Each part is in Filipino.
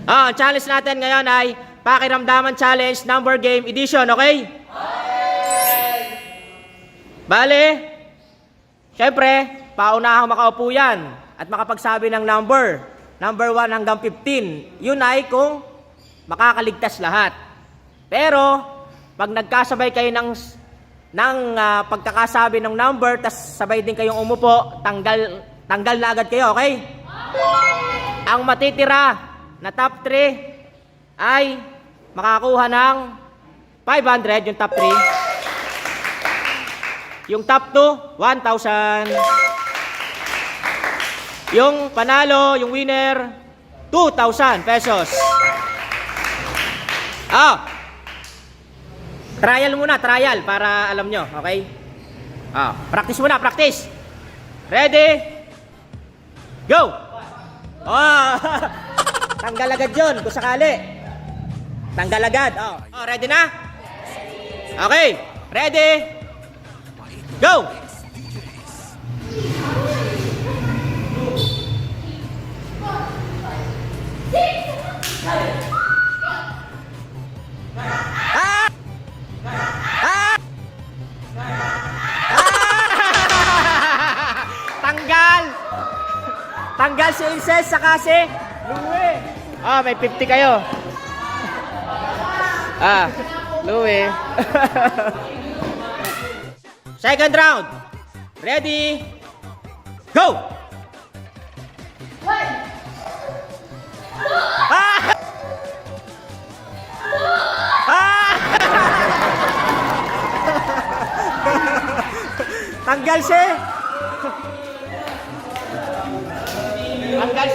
Ang challenge natin ngayon ay Pakiramdaman Challenge Number Game Edition, okay? Bale, syempre, paunahang makaupo yan at makapagsabi ng number. Number 1 hanggang 15. Yun ay kung makakaligtas lahat. Pero, pag nagkasabay kayo ng pagkakasabi ng number, tas sabay din kayong umupo, tanggal na agad kayo, okay? Ang matitira na top 3 ay makakuha ng 500, yung top 3. Yung top 2, 1,000. Yung panalo, yung winner, 2,000 pesos. Trial muna, trial, para alam nyo, okay? Practice muna, practice. Ready? Go! Tanggal agad yun, kung sakali. Tanggal agad. Ready na? Okay, ready? Go! Tanggal si Inces saka si Louie. May 50 kayo. Louie. Second round. Ready? Go! Tanggal si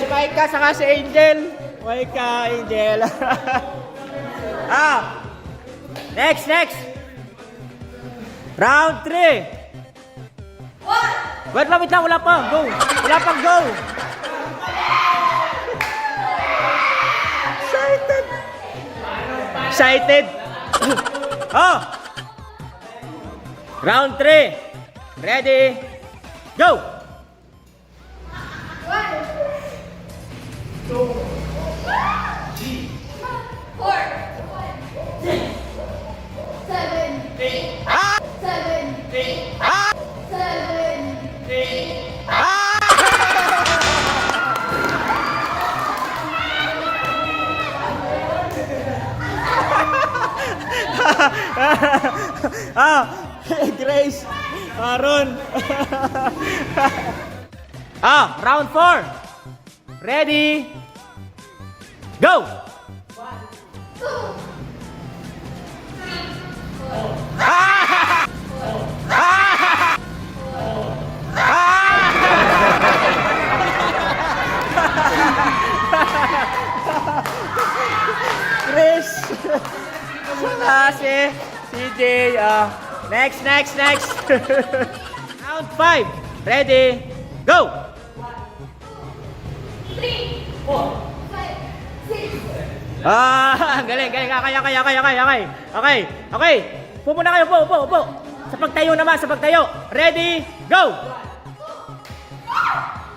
Maika saka si Angel. Maika, Angel. Next. Round 3. Wait lang, wala pa. Go. Wala pang go. Excited. Round 3. Ready? Go. 1, 2, 3, 4, 5, 6, 7, 8, 7, 8. Grace, Aaron. Round 4. Ready? Go! 1, 2, 3, 4. Chris! Si CJ. Next. Round 5. Ready? Go! 1, 2, 3, 4. Galing. Okay. Upo muna kayo, upo. Sa pagtayo naman, Ready, go! 1,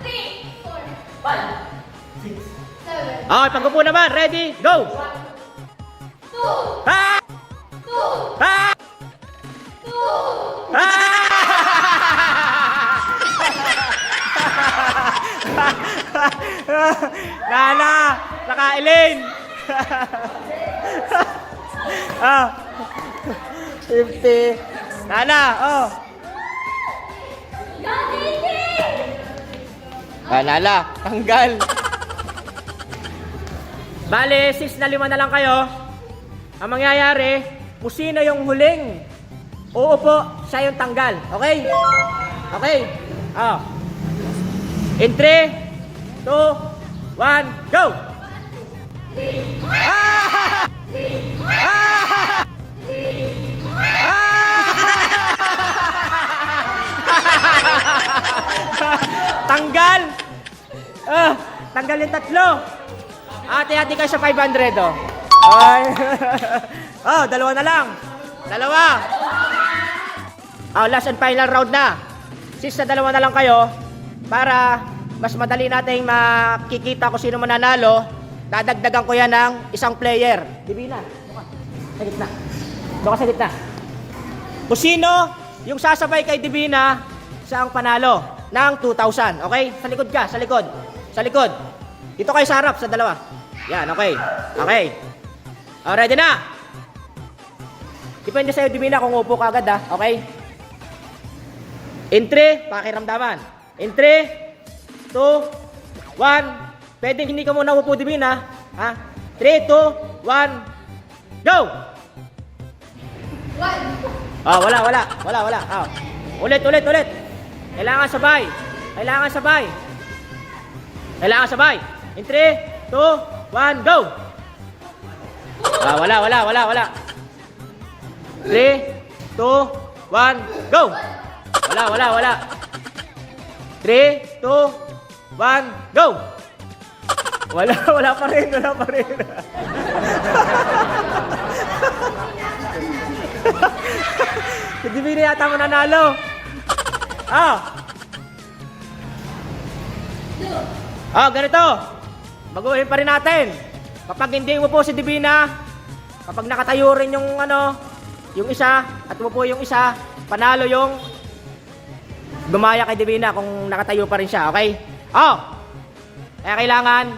2, 3, 4, 5, 6, 7. Okay, pag-upo naman, ready, go! 1, 2, 2. Nana, naka-Elaine. 50. Nana, Nala, tanggal. Bale, 6 na 5 na lang kayo. Ang mangyayari, kung sino yung huling uupo, siya yung tanggal. Okay? In 3, 2, 1, go! Tanggal! Tanggal yung 3. Hati-hati kayo sa 500, dalawa na lang. Last and final round na. 6 na 2 na lang kayo para mas madali nating makikita kung sino mananalo dadagdagan ko yan ng isang player. Divina, sa gitna. Doon ka sa gitna. Kung sino yung sasabay kay Divina, siya ang panalo ng 2,000. Okay? Sa likod ka, sa likod. Sa likod. Dito kayo sa harap, sa dalawa. Yan, okay. Okay. Ready na? Depende sa'yo, Divina, kung upo ka agad, ha? Okay? In 3, pakiramdaman. In 3, 2, 1. Pwedeng hindi ka muna upo, Divina. Ha? 3, 2, 1. Go! 1. Wala. Ulit. Kailangan sabay. In 3, 2, 1, go! Wala. 3, 2, 1, go! Wala. 3, 2, 1, go! Wala pa rin. Hindi mo yata mananalo. Ganito. Baguhin pa rin natin. Kapag hindi mo po si Divina, kapag nakatayo rin yung yung isa, at mo po yung isa, panalo yung dumaya kay Divina kung nakatayo pa rin siya, okay? Kaya kailangan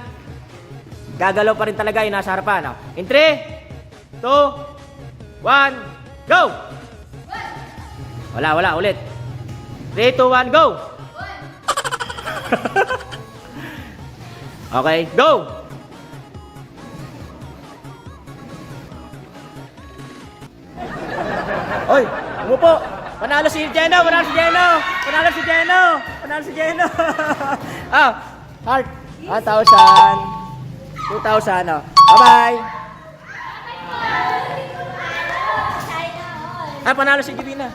gagalaw pa rin talaga yung nasa harapan. In 3, 2, 1, go! Wala, ulit. 3, 2, 1, go! Okay, go! Oy, umupo! Panalo si Jeno! Heart! 1,000! 2,000, Bye-bye! Panalo si Divina.